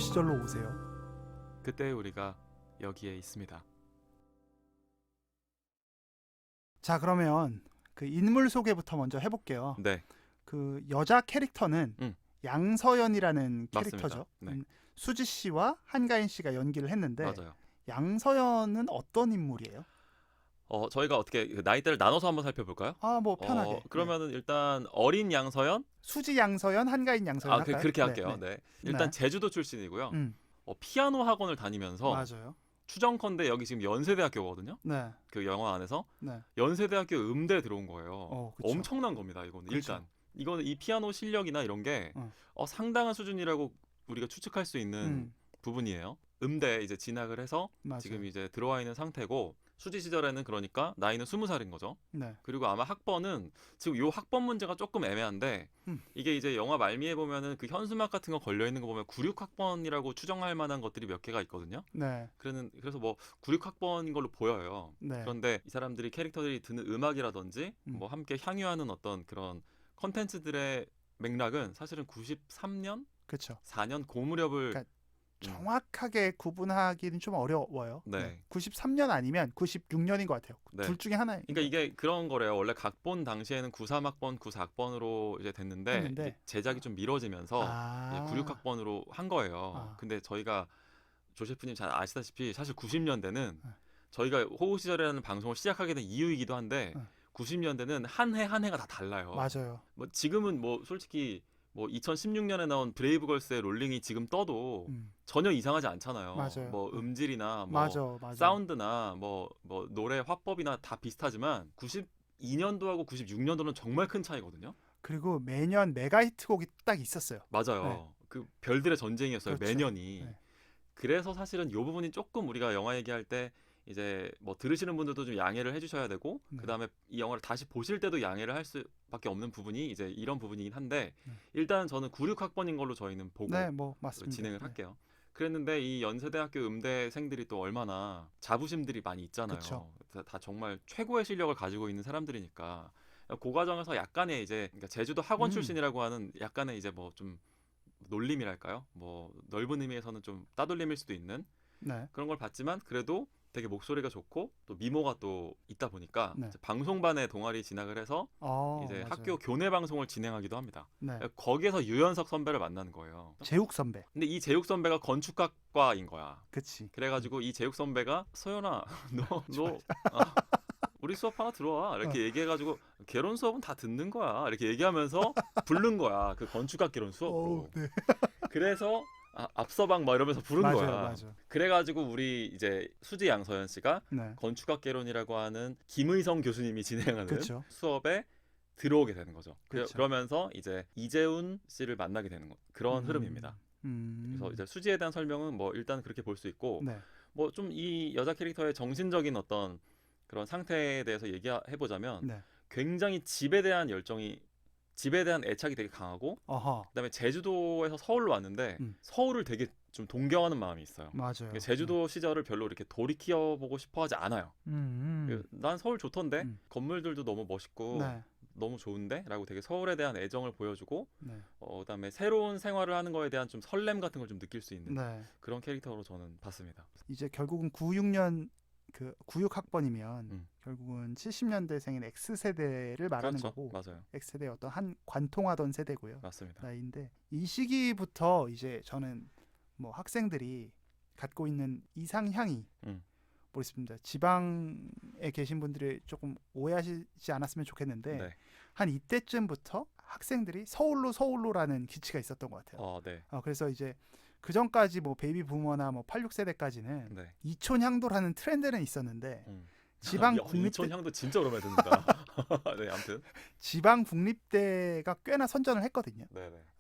시절로 오세요. 그때 우리가 여기에 있습니다. 자, 그러면 그 인물 소개부터 먼저 해볼게요. 네, 그 여자 캐릭터는 양서연이라는 맞습니다. 캐릭터죠. 네. 수지 씨와 한가인 씨가 연기를 했는데 맞아요. 양서연은 어떤 인물이에요? 저희가 어떻게 그 나이대를 나눠서 한번 살펴볼까요? 뭐 편하게. 네. 그러면은 일단 어린 양서연, 수지 양서연, 한가인 양서연 할까요? 그렇게 네, 할게요. 네. 네. 일단 네. 제주도 출신이고요. 음, 피아노 학원을 다니면서 맞아요. 추정컨대 여기 지금 연세대학교거든요. 네, 그 영화 안에서 네. 연세대학교 음대에 들어온 거예요. 그쵸. 엄청난 겁니다. 이거는 그쵸. 일단 이거는 이 피아노 실력이나 이런 게 상당한 수준이라고 우리가 추측할 수 있는 부분이에요. 음대 이제 진학을 해서 맞아요. 지금 이제 들어와 있는 상태고 수지 시절에는 그러니까 나이는 20살인 거죠. 네. 그리고 아마 학번은 지금 요 학번 문제가 조금 애매한데 이게 이제 영화 말미에 보면은 그 현수막 같은 거 걸려 있는 거 보면 96학번이라고 추정할 만한 것들이 몇 개가 있거든요. 네. 그래서 뭐 96학번인 걸로 보여요. 네. 그런데 이 사람들이 캐릭터들이 듣는 음악이라든지 뭐 함께 향유하는 어떤 그런 컨텐츠들의 맥락은 사실은 93년, 그렇죠. 4년 고 무렵을 그러니까 정확하게 구분하기는 좀 어려워요. 네. 93년 아니면 96년인 것 같아요. 네. 둘 중에 하나예요. 그러니까 이게 그런 거래요. 원래 각본 당시에는 93학번, 94학번으로 이제 됐는데 이제 제작이 좀 미뤄지면서 이제 96학번으로 한 거예요. 근데 저희가 조 셰프님 잘 아시다시피 사실 90년대는 저희가 호우 시절이라는 방송을 시작하게 된 이유이기도 한데 90년대는 한 해 한 해가 다 달라요. 맞아요. 뭐 지금은 뭐 솔직히 뭐 2016년에 나온 브레이브걸스의 롤링이 지금 떠도 전혀 이상하지 않잖아요. 맞아요. 뭐 음질이나 뭐 맞아. 사운드나 뭐 노래 화법이나 다 비슷하지만 92년도하고 96년도는 정말 큰 차이거든요. 그리고 매년 메가 히트곡이 딱 있었어요. 맞아요. 네. 그 별들의 전쟁이었어요. 그렇죠. 매년이. 네. 그래서 사실은 이 부분이 조금 우리가 영화 얘기할 때 이제 뭐 들으시는 분들도 좀 양해를 해주셔야 되고 그다음에 이 영화를 다시 보실 때도 양해를 할 수밖에 없는 부분이 이제 이런 부분이긴 한데 일단 저는 96학번인 걸로 저희는 보고 뭐 맞습니다. 진행을 할게요. 그랬는데 이 연세대학교 음대생들이 또 얼마나 자부심들이 많이 있잖아요. 다 정말 최고의 실력을 가지고 있는 사람들이니까 그 과정에서 약간의 이제 그러니까 제주도 학원 출신이라고 하는 약간의 이제 뭐 좀 놀림이랄까요? 뭐 넓은 의미에서는 좀 따돌림일 수도 있는 그런 걸 봤지만 그래도 되게 목소리가 좋고 또 미모가 또 있다 보니까 이제 방송반에 동아리 진학을 해서 이제 맞아요. 학교 교내 방송을 진행하기도 합니다. 네. 거기에서 유연석 선배를 만나는 거예요. 제욱 선배. 근데 이 제욱 선배가 건축학과인 거야. 그치. 그래가지고 이 제욱 선배가 서연아 너 우리 수업 하나 들어와 이렇게 얘기해가지고 개론 수업은 다 듣는 거야 이렇게 얘기하면서 부른 거야. 그 건축학 개론 수업으로. 네. 그래서 앞서방 막 이러면서 부른 거야. 맞아. 그래가지고 우리 이제 수지 양서연 씨가 건축학 개론이라고 하는 김의성 교수님이 진행하는 수업에 들어오게 되는 거죠. 그러면서 이제 이재훈 씨를 만나게 되는 그런 흐름입니다. 그래서 이제 수지에 대한 설명은 뭐 일단 그렇게 볼 수 있고 뭐 좀 이 여자 캐릭터의 정신적인 어떤 그런 상태에 대해서 얘기해 보자면 굉장히 집에 대한 애착이 되게 강하고 그다음에 제주도에서 서울로 왔는데 서울을 되게 좀 동경하는 마음이 있어요. 맞아요. 제주도 시절을 별로 이렇게 돌이켜 보고 싶어 하지 않아요. 난 서울 좋던데 건물들도 너무 멋있고 너무 좋은데 라고 되게 서울에 대한 애정을 보여주고 그다음에 새로운 생활을 하는 거에 대한 좀 설렘 같은 걸 좀 느낄 수 있는 그런 캐릭터로 저는 봤습니다. 이제 결국은 96년 그 96학번이면 결국은 70년대생인 X세대를 말하는 거고 맞아요. X세대의 어떤 한 관통하던 세대고요. 맞습니다. 나이인데 이 시기부터 이제 저는 뭐 학생들이 갖고 있는 이상향이 모르겠습니다. 지방에 계신 분들이 조금 오해하시지 않았으면 좋겠는데 한 이때쯤부터 학생들이 서울로라는 기치가 있었던 것 같아요. 그래서 이제 그 전까지 뭐 베이비 부머나 뭐 86세대까지는 이촌향도라는 트렌드는 있었는데 지방 국립대 이촌향도 진짜 오랜만에 듣는다. 아무튼 지방 국립대가 꽤나 선전을 했거든요.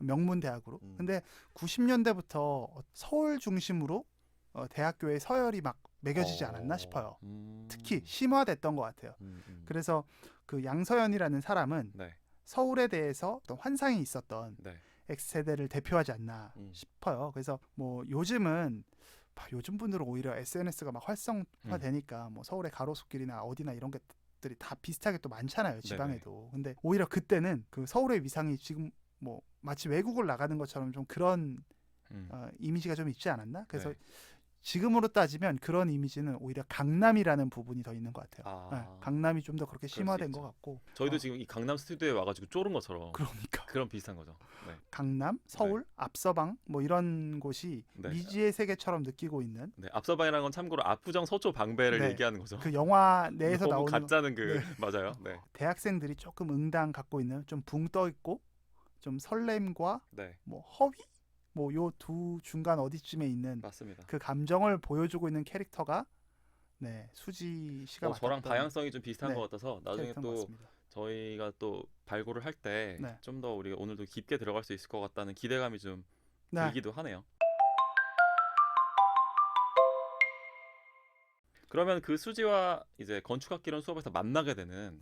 명문 대학으로. 근데 90년대부터 서울 중심으로 대학교의 서열이 막 매겨지지 않았나 싶어요. 특히 심화됐던 것 같아요. 그래서 그 양서연이라는 사람은 서울에 대해서 어떤 환상이 있었던 X세대를 대표하지 않나 싶어요. 그래서 뭐 요즘 분들은 오히려 SNS가 막 활성화되니까 뭐 서울의 가로수길이나 어디나 이런 것들이 다 비슷하게 또 많잖아요. 지방에도. 근데 오히려 그때는 그 서울의 위상이 지금 뭐 마치 외국을 나가는 것처럼 좀 그런 이미지가 좀 있지 않았나? 그래서 네. 지금으로 따지면 그런 이미지는 오히려 강남이라는 부분이 더 있는 것 같아요. 네, 강남이 좀 더 그렇게 심화된 것 같고. 저희도 지금 이 강남 스튜디오에 와가지고 쫄은 것처럼. 그러니까. 그런 비슷한 거죠. 네. 강남, 서울, 네. 앞서방 뭐 이런 곳이 네. 미지의 세계처럼 느끼고 있는. 네, 앞서방이라는 건 참고로 압구정 서초 방배를 네. 얘기하는 거죠. 그 영화 내에서 너무 나오는 가짜는 그 네. 맞아요. 네. 대학생들이 조금 응당 갖고 있는 좀 붕 떠 있고 좀 설렘과 네. 뭐 허위 뭐 요 두 중간 어디쯤에 있는 맞습니다. 그 감정을 보여주고 있는 캐릭터가 네 수지 씨가 저랑 방향성이 좀 비슷한 네, 것 같아서 나중에 또 같습니다. 저희가 또 발굴을 할 때 좀 더 우리가 오늘도 깊게 들어갈 수 있을 것 같다는 기대감이 좀 들기도 하네요. 그러면 그 수지와 이제 건축학개론 수업에서 만나게 되는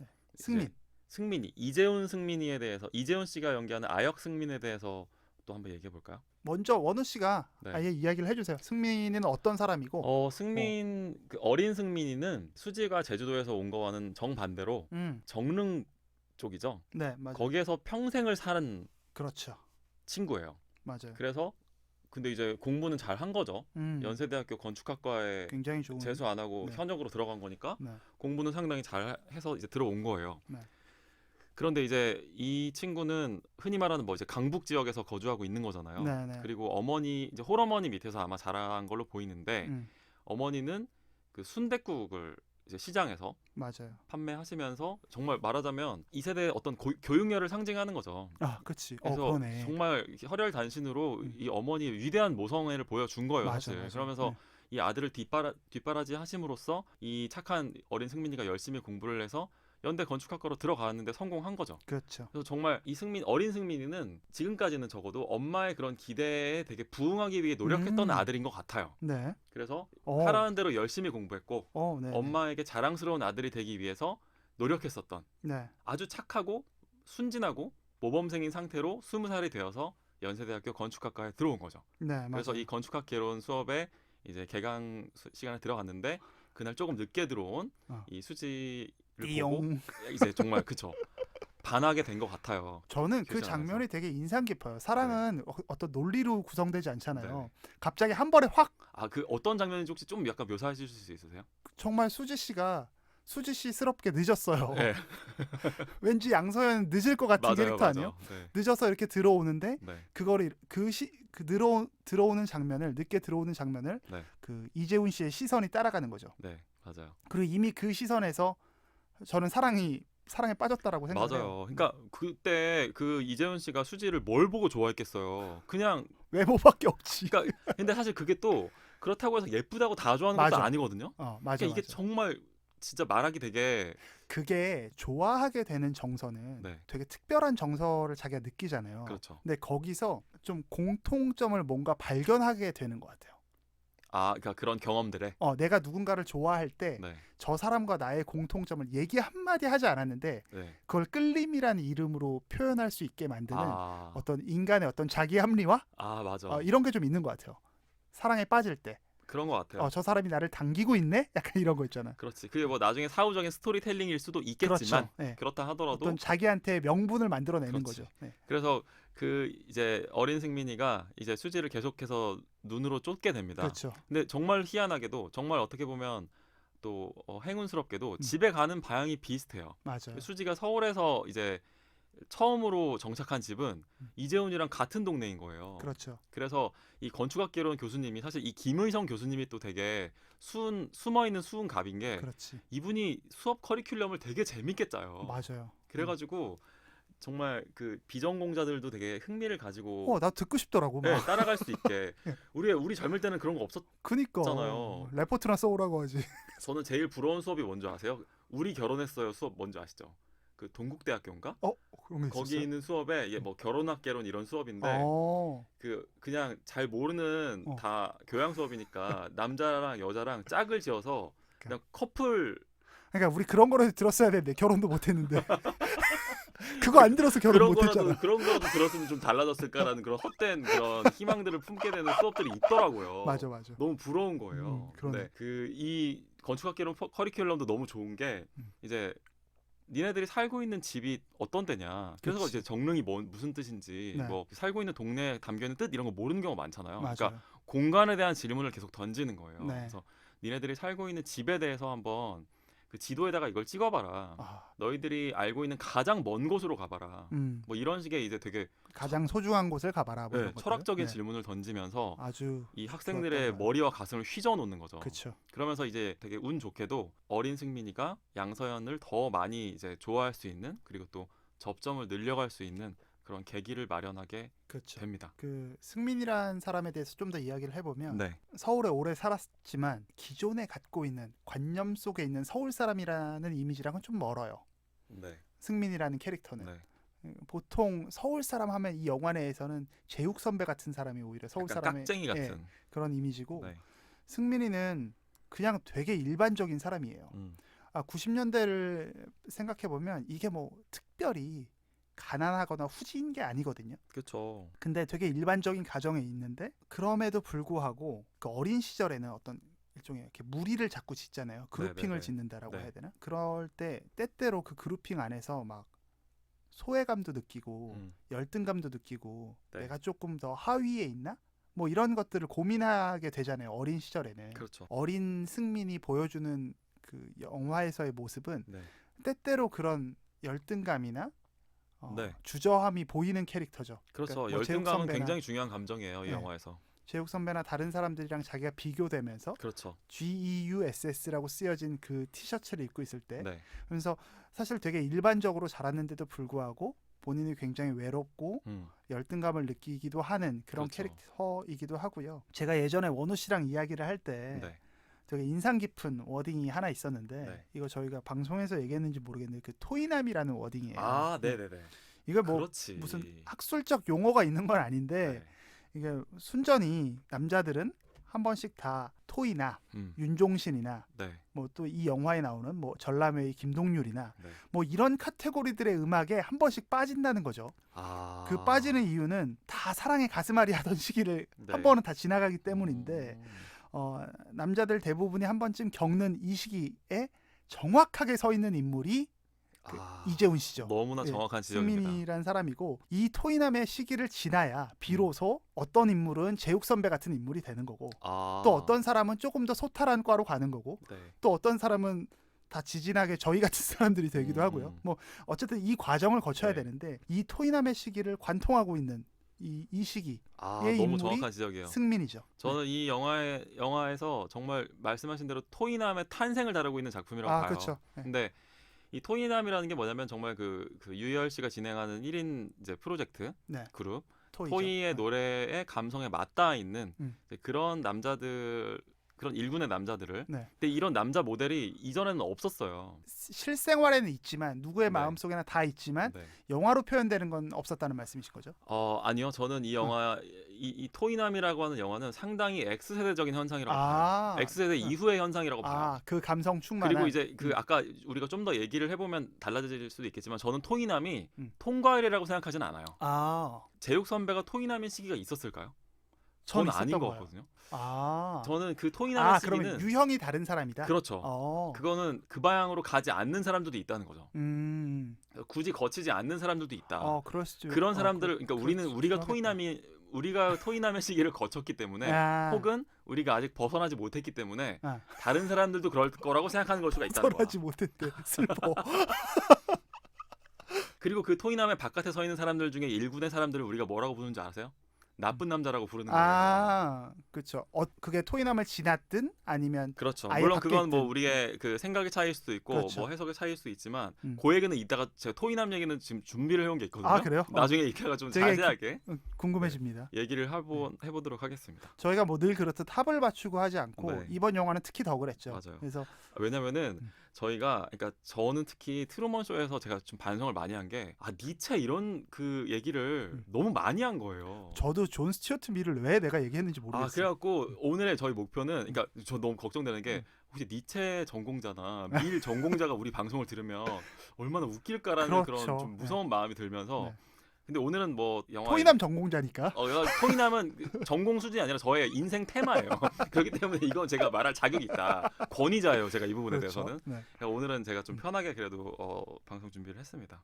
승민이 이재훈 승민이에 대해서 이재훈 씨가 연기하는 아역 승민에 대해서 또 한번 얘기해 볼까요? 먼저 원우 씨가 아예 이야기를 해주세요. 승민이는 어떤 사람이고? 승민 그 어린 승민이는 수지가 제주도에서 온 거와는 정반대로 정릉 쪽이죠. 네, 맞아요. 거기에서 평생을 사는 그렇죠. 친구예요. 맞아요. 그래서 근데 이제 공부는 잘 한 거죠. 연세대학교 건축학과에 굉장히 좋은 재수 안 하고 현역으로 들어간 거니까 공부는 상당히 잘 해서 이제 들어온 거예요. 그런데 이제 이 친구는 흔히 말하는 뭐 이제 강북 지역에서 거주하고 있는 거잖아요. 네네. 그리고 어머니 이제 홀어머니 밑에서 아마 자란 걸로 보이는데 어머니는 그 순댓국을 이제 시장에서 맞아요. 판매하시면서 정말 말하자면 이 세대의 어떤 교육열을 상징하는 거죠. 아, 그렇지. 그래서 정말 혈혈단신으로 이 어머니의 위대한 모성애를 보여준 거예요. 맞아, 사실. 그러면서 이 아들을 뒷바라지 하심으로써 이 착한 어린 승민이가 열심히 공부를 해서 연대 건축학과로 들어가는데 성공한 거죠. 그렇죠. 그래서 정말 이 어린 승민이는 지금까지는 적어도 엄마의 그런 기대에 되게 부응하기 위해 노력했던 아들인 것 같아요. 네. 그래서 하라는 대로 열심히 공부했고 엄마에게 자랑스러운 아들이 되기 위해서 노력했었던 아주 착하고 순진하고 모범생인 상태로 20살이 되어서 연세대학교 건축학과에 들어온 거죠. 네, 그래서 이 건축학개론 수업에 이제 개강 시간에 들어갔는데 그날 조금 늦게 들어온 이 수지를 보고 이제 정말 그쵸 반하게 된 것 같아요. 저는 그 장면이 되게 인상 깊어요. 사랑은 어떤 논리로 구성되지 않잖아요. 갑자기 한 번에 확. 그 어떤 장면인지 혹시 좀 약간 묘사해 주실 수 있으세요? 정말 수지 씨스럽게 늦었어요. 네. 왠지 양서연 늦을 것 같은 캐릭터 아니에요? 네. 늦어서 이렇게 들어오는데 그거를 들어오는 장면을 늦게 들어오는 장면을 그 이재훈 씨의 시선이 따라가는 거죠. 네, 맞아요. 그리고 이미 그 시선에서 저는 사랑에 빠졌다라고 생각해요. 맞아요. 그러니까 그때 그 이재훈 씨가 수지를 뭘 보고 좋아했겠어요. 그냥 외모밖에 없지. 그러니까 근데 사실 그게 또 그렇다고 해서 예쁘다고 다 좋아하는 것도 아니거든요. 맞아. 그러니까 이게 정말 진짜 말하기 되게 그게 좋아하게 되는 정서는 되게 특별한 정서를 자기가 느끼잖아요. 그렇죠. 근데 거기서 좀 공통점을 뭔가 발견하게 되는 것 같아요. 그러니까 그런 경험들에 내가 누군가를 좋아할 때 저 사람과 나의 공통점을 얘기 한마디 하지 않았는데 그걸 끌림이라는 이름으로 표현할 수 있게 만드는 어떤 인간의 어떤 자기 합리화? 맞아. 이런 게 좀 있는 것 같아요. 사랑에 빠질 때. 그런 것 같아요. 저 사람이 나를 당기고 있네? 약간 이런 거 있잖아. 그렇지. 그게 뭐 나중에 사후적인 스토리텔링일 수도 있겠지만 그렇죠. 그렇다 하더라도 어떤 자기한테 명분을 만들어내는 거죠. 그래서 그 이제 어린 승민이가 이제 수지를 계속해서 눈으로 쫓게 됩니다. 그렇죠. 근데 정말 희한하게도 정말 어떻게 보면 또 행운스럽게도 집에 가는 방향이 비슷해요. 맞아요. 수지가 서울에서 이제 처음으로 정착한 집은 이재훈이랑 같은 동네인 거예요. 그렇죠. 그래서 이 건축학개론 교수님이 사실 이 김의성 교수님이 또 되게 숨어있는 수은 갑인 게 이분이 수업 커리큘럼을 되게 재밌게 짜요. 맞아요. 그래가지고 정말 그 비전공자들도 되게 흥미를 가지고 나 듣고 싶더라고. 따라갈 수 있게 우리 젊을 때는 그런 거 없었잖아요. 레포트나 써오라고 하지. 저는 제일 부러운 수업이 뭔지 아세요? 우리 결혼했어요 수업 뭔지 아시죠? 그 동국대학교인가? 그런 게 거기 있었어요? 있는 수업에 이게 뭐 결혼학개론 이런 수업인데 그냥 잘 모르는 다 교양 수업이니까 남자랑 여자랑 짝을 지어서 그냥 커플. 그러니까 우리 그런 거라도 들었어야 되는데 결혼도 못했는데. 그거 안 들어서 결혼 못했잖아. 그런 거라도 들었으면 좀 달라졌을까라는 그런 헛된 그런 희망들을 품게 되는 수업들이 있더라고요. 맞아. 너무 부러운 거예요. 그런데 이 건축학개론 커리큘럼도 너무 좋은 게 이제 니네들이 살고 있는 집이 어떤 데냐. 그래서 그치. 이제 정릉이 무슨 뜻인지 네. 뭐 살고 있는 동네에 담겨 있는 뜻 이런 거 모르는 경우가 많잖아요. 맞아요. 그러니까 공간에 대한 질문을 계속 던지는 거예요. 네. 그래서 니네들이 살고 있는 집에 대해서 한번 그 지도에다가 이걸 찍어봐라. 너희들이 알고 있는 가장 먼 곳으로 가봐라. 뭐 이런 식의 이제 되게 가장 소중한 곳을 가봐라. 뭐 네, 철학적인 질문을 던지면서 아주 이 학생들의 머리와 가슴을 휘저어 놓는 거죠. 그쵸. 그러면서 이제 되게 운 좋게도 어린 승민이가 양서연을 더 많이 이제 좋아할 수 있는, 그리고 또 접점을 늘려갈 수 있는 그런 계기를 마련하게 됩니다. 그 승민이란 사람에 대해서 좀 더 이야기를 해보면 네. 서울에 오래 살았지만 기존에 갖고 있는 관념 속에 있는 서울 사람이라는 이미지랑은 좀 멀어요. 네. 승민이라는 캐릭터는. 네. 보통 서울 사람 하면 이 영화 내에서는 제육 선배 같은 사람이 오히려 서울 사람의 깍쟁이 같은 그런 이미지고, 네. 승민이는 그냥 되게 일반적인 사람이에요. 90년대를 생각해 보면 이게 뭐 특별히 가난하거나 후지인 게 아니거든요. 그렇죠. 근데 되게 일반적인 가정에 있는데, 그럼에도 불구하고 그 어린 시절에는 어떤 일종의 이렇게 무리를 자꾸 짓잖아요. 그룹핑을 짓는다라고 해야 되나? 그럴 때 때때로 그 그룹핑 안에서 막 소외감도 느끼고 열등감도 느끼고 내가 조금 더 하위에 있나? 뭐 이런 것들을 고민하게 되잖아요. 어린 시절에는. 그렇죠. 어린 승민이 보여주는 그 영화에서의 모습은 때때로 그런 열등감이나 주저함이 보이는 캐릭터죠. 그렇죠. 그러니까 뭐 열등감은 굉장히 중요한 감정이에요. 이 영화에서. 제육 선배나 다른 사람들이랑 자기가 비교되면서 그렇죠. GEUSS라고 쓰여진 그 티셔츠를 입고 있을 때, 그래서 사실 되게 일반적으로 자랐는데도 불구하고 본인이 굉장히 외롭고 열등감을 느끼기도 하는 그런 캐릭터이기도 하고요. 제가 예전에 원우 씨랑 이야기를 할 때 되게 인상 깊은 워딩이 하나 있었는데 이거 저희가 방송에서 얘기했는지 모르겠는데 그 토이남이라는 워딩이에요. 아, 네네네. 이거 뭐 무슨 학술적 용어가 있는 건 아닌데 이게 순전히 남자들은 한 번씩 다 토이나 윤종신이나 뭐 또 이 영화에 나오는 뭐 전람회의 김동률이나 뭐 이런 카테고리들의 음악에 한 번씩 빠진다는 거죠. 그 빠지는 이유는 다 사랑의 가슴앓이 하던 시기를 한 번은 다 지나가기 때문인데 남자들 대부분이 한 번쯤 겪는 이 시기에 정확하게 서 있는 인물이 이재훈 씨죠. 너무나 정확한 지적입니다. 승민이란 사람이고, 이 토이남의 시기를 지나야 비로소 어떤 인물은 제육 선배 같은 인물이 되는 거고, 또 어떤 사람은 조금 더 소탈한 과로 가는 거고, 또 어떤 사람은 다 지진하게 저희 같은 사람들이 되기도 하고요. 뭐 어쨌든 이 과정을 거쳐야 되는데, 이 토이남의 시기를 관통하고 있는 이 시기의 너무 인물이 정확한 지적이에요. 승민이죠. 저는 이 영화에서 정말 말씀하신 대로 토이남의 탄생을 다루고 있는 작품이라고 봐요. 그렇죠. 근데 이 토이남이라는 게 뭐냐면 정말 그 유희열 씨가 진행하는 1인 이제 프로젝트 그룹 토이의 노래의 감성에 맞닿아 있는 그런 남자들, 그런 일군의 남자들을. 근데 이런 남자 모델이 이전에는 없었어요. 실생활에는 있지만, 누구의 마음속에나 다 있지만 영화로 표현되는 건 없었다는 말씀이신 거죠? 아니요. 저는 이 영화 이 토이남이라고 하는 영화는 상당히 X세대적인 현상이라고 봐요. X세대 이후의 현상이라고 봐요. 그 감성 충만한. 그리고 이제 그 아까 우리가 좀 더 얘기를 해보면 달라질 수도 있겠지만, 저는 토이남이 통과일이라고 생각하진 않아요. 제육 선배가 토이남인 시기가 있었을까요? 저는 아닌 것 같거든요. 저는 그 토이남의 시기는 그러면 유형이 다른 사람이다. 그렇죠. 그거는 그 방향으로 가지 않는 사람들도 있다는 거죠. 굳이 거치지 않는 사람들도 있다. 그럴 수도. 그런 사람들을 그러니까 우리가 토이남의 시기를 거쳤기 때문에, 혹은 우리가 아직 벗어나지 못했기 때문에 다른 사람들도 그럴 거라고 생각하는 걸 수가 있다는 거야. 벗어나지 못했대. 슬퍼. 그리고 그 토이남의 바깥에 서 있는 사람들 중에 일군의 사람들을 우리가 뭐라고 부르는지 아세요? 나쁜 남자라고 부르는 거예요. 그렇죠. 그게 토이남을 지났든 아니면 그렇죠. 물론 그건 뭐 우리의 그 생각의 차이일 수도 있고 뭐 해석의 차이일 수도 있지만, 그 얘기는 이따가 제가 토이남 얘기는 지금 준비를 해온 게 있거든요. 그래요? 나중에 이따가 좀 자세하게 궁금해집니다. 얘기를 해보도록 하겠습니다. 저희가 뭐 늘 그렇듯 합을 맞추고 하지 않고 이번 영화는 특히 더 그랬죠. 맞아요. 그래서 왜냐면은 저희가, 그러니까 저는 특히 트루먼 쇼에서 제가 좀 반성을 많이 한 게, 니체 이런 그 얘기를 너무 많이 한 거예요. 저도 존 스튜어트 밀을 왜 내가 얘기했는지 모르겠어요. 그래갖고 오늘의 저희 목표는, 그러니까 저 너무 걱정되는 게, 혹시 니체 전공자나 밀 전공자가 우리 방송을 들으면 얼마나 웃길까라는 그런 좀 무서운 마음이 들면서. 근데 오늘은 뭐 영화 토이남 전공자니까. 토이남은 전공 수준이 아니라 저의 인생 테마예요. 그렇기 때문에 이건 제가 말할 자격이 있다. 권위자예요. 제가 이 부분에 그렇죠. 대해서는. 네. 그러니까 오늘은 제가 좀 편하게 그래도 방송 준비를 했습니다.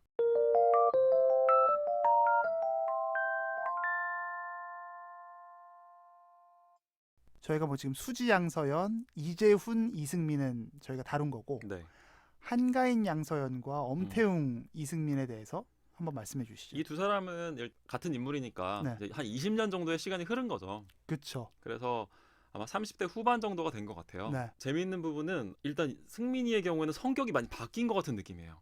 저희가 뭐 지금 수지 양서연, 이재훈, 이승민은 저희가 다룬 거고 네. 한가인 양서연과 엄태웅, 이승민에 대해서 한번 말씀해 주시죠. 이 두 사람은 같은 인물이니까 네. 이제 한 20년 정도의 시간이 흐른 거죠. 그렇죠. 그래서 아마 30대 후반 정도가 된 것 같아요. 네. 재미있는 부분은 일단 승민이의 경우에는 성격이 많이 바뀐 것 같은 느낌이에요.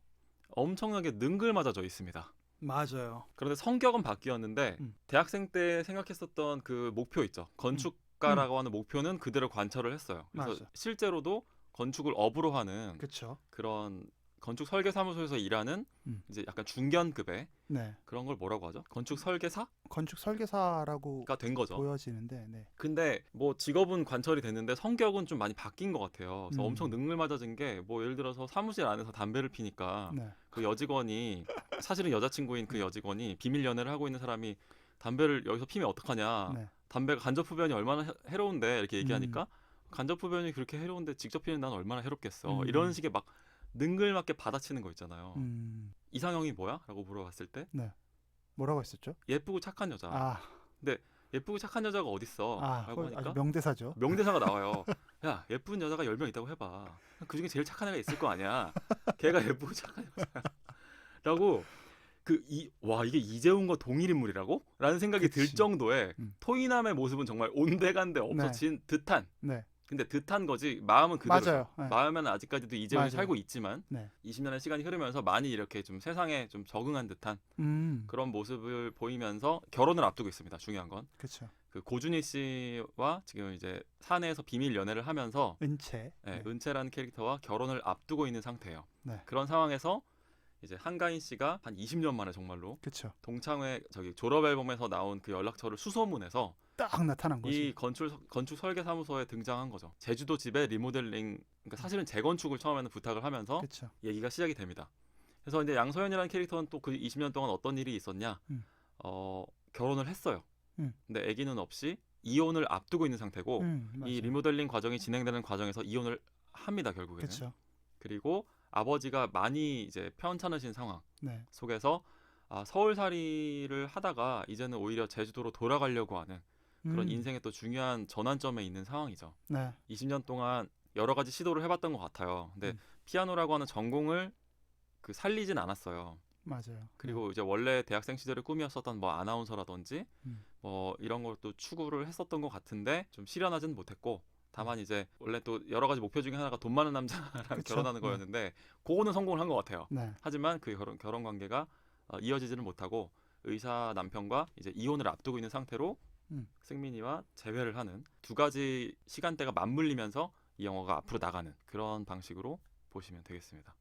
엄청나게 능글맞아져 있습니다. 맞아요. 그런데 성격은 바뀌었는데 대학생 때 생각했었던 그 목표 있죠. 건축가라고 하는 목표는 그대로 관철을 했어요. 그래서 맞아. 실제로도 건축을 업으로 하는 그렇죠. 그런 건축 설계 사무소에서 일하는 이제 약간 중견급의 네. 그런 걸 뭐라고 하죠? 건축 설계사? 건축 설계사라고 된 거죠. 보여지는데. 네. 근데 뭐 직업은 관철이 됐는데 성격은 좀 많이 바뀐 것 같아요. 그래서 엄청 능글맞아진 게 뭐 예를 들어서 사무실 안에서 담배를 피니까 네. 그 여직원이 사실은 여자친구인 그 여직원이 비밀 연애를 하고 있는 사람이 담배를 여기서 피면 어떡하냐. 네. 담배가 간접 흡연이 얼마나 해로운데 이렇게 얘기하니까 간접 흡연이 그렇게 해로운데 직접 피는 난 얼마나 해롭겠어. 이런 식의 막 능글맞게 받아치는 거 있잖아요. 이상형이 뭐야? 라고 물어봤을 때 네. 뭐라고 했었죠? 예쁘고 착한 여자. 근데 예쁘고 착한 여자가 어딨어? 라고 하니까 아주 명대사죠. 명대사가 나와요. 야, 예쁜 여자가 10명 있다고 해봐. 그중에 제일 착한 애가 있을 거 아니야. 걔가 예쁘고 착한 여자야. 라고 이게 이재훈과 동일 인물이라고? 라는 생각이 들 정도의 토이남의 모습은 정말 온데간데 없어진 듯한. 네. 근데 듯한 거지 마음은 그대로죠. 맞아요. 네. 마음은 아직까지도 이재훈이 맞아요. 살고 있지만 네. 20년의 시간이 흐르면서 많이 이렇게 좀 세상에 좀 적응한 듯한 그런 모습을 보이면서 결혼을 앞두고 있습니다. 중요한 건. 그렇죠. 그 고준희 씨와 지금 이제 사내에서 비밀 연애를 하면서 은채. 네, 은채라는 캐릭터와 결혼을 앞두고 있는 상태예요. 네. 그런 상황에서 이제 한가인 씨가 한 20년 만에 정말로 그쵸. 동창회 졸업 앨범에서 나온 그 연락처를 수소문해서 딱 나타난 거지. 이 건축 설계 사무소에 등장한 거죠. 제주도 집에 리모델링, 그러니까 사실은 재건축을 처음에는 부탁을 하면서 그쵸. 얘기가 시작이 됩니다. 그래서 이제 양서연이라는 캐릭터는 또 그 20년 동안 어떤 일이 있었냐? 결혼을 했어요. 근데 아기는 없이 이혼을 앞두고 있는 상태고 이 리모델링 과정이 진행되는 과정에서 이혼을 합니다. 결국에는. 그쵸. 그리고 아버지가 많이 이제 편찮으신 상황 네. 속에서 서울살이를 하다가 이제는 오히려 제주도로 돌아가려고 하는 그런 인생의 또 중요한 전환점에 있는 상황이죠. 네. 20년 동안 여러 가지 시도를 해봤던 것 같아요. 근데 피아노라고 하는 전공을 살리진 않았어요. 맞아요. 그리고 이제 원래 대학생 시절의 꿈이었었던 뭐 아나운서라든지 뭐 이런 것도 추구를 했었던 것 같은데 좀 실현하진 못했고 다만 이제 원래 또 여러 가지 목표 중에 하나가 돈 많은 남자랑 결혼하는 거였는데 그거는 성공을 한 것 같아요. 네. 하지만 그 결혼 관계가 이어지지는 못하고 의사 남편과 이제 이혼을 앞두고 있는 상태로 승민이와 재회를 하는 두 가지 시간대가 맞물리면서 이 영화가 앞으로 나가는 그런 방식으로 보시면 되겠습니다.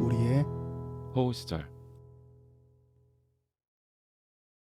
우리의 호우 시절